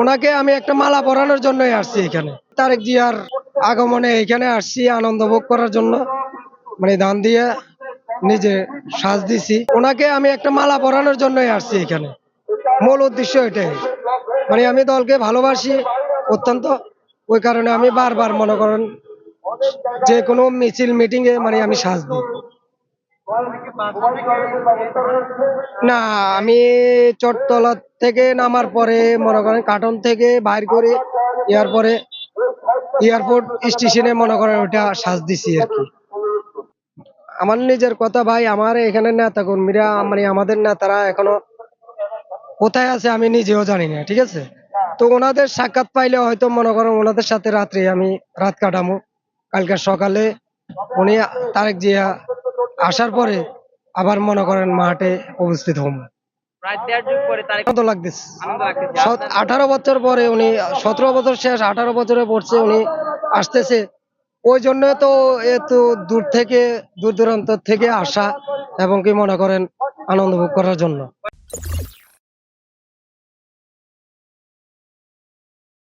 ওনাকে আমি একটা মালা পরানোর জন্যই আসছি এখানে। তারেক জিয়ার আগমনে এখানে আসছি আনন্দ ভোগ করার জন্য, মানে দান দিয়ে নিজে সাজ দিছি। ওনাকে আমি একটা মালা পরানোর জন্যই আসছি এখানে, মূল উদ্দেশ্য এটাই। মানে আমি দলকে ভালোবাসি অত্যন্ত, ওই কারণে আমি বারবার মনে করেন যে কোনো মিছিল মিটিং এ মানে আমি সাজ দিই। না, আমি চটতলা থেকে নামার পরে মনে করেন কার্টন থেকে বাইর করে এরপরে এয়ারপোর্ট স্টেশনে মনে করেন ওটা সাজ দিছি আর কি। আমার নিজের কথা ভাই, আমার এখানে নেতা কর্মীরা মানে আমাদের নেতারা এখনো কোথায় আছে আমি নিজেও জানি না, ঠিক আছে। তো ওনাদের সাক্ষাৎ পাইলে হয়তো মনে করেন ওনাদের সাথে রাত্রে আমি রাত কাটামো। কালকে সকালে উনি তারেক জিয়া আসার পরে আবার মনে করেন মাঠে উপস্থিত হব। আনন্দ লাগতেছে। 18 বছর পরে উনি, 17 বছর শেষ, 18 বছরে পড়ছে উনি আসতেছে। ওই জন্য তো এত দূর থেকে, দূর দূরান্ত থেকে আসা এবং কি মনে করেন আনন্দ ভোগ করার জন্য।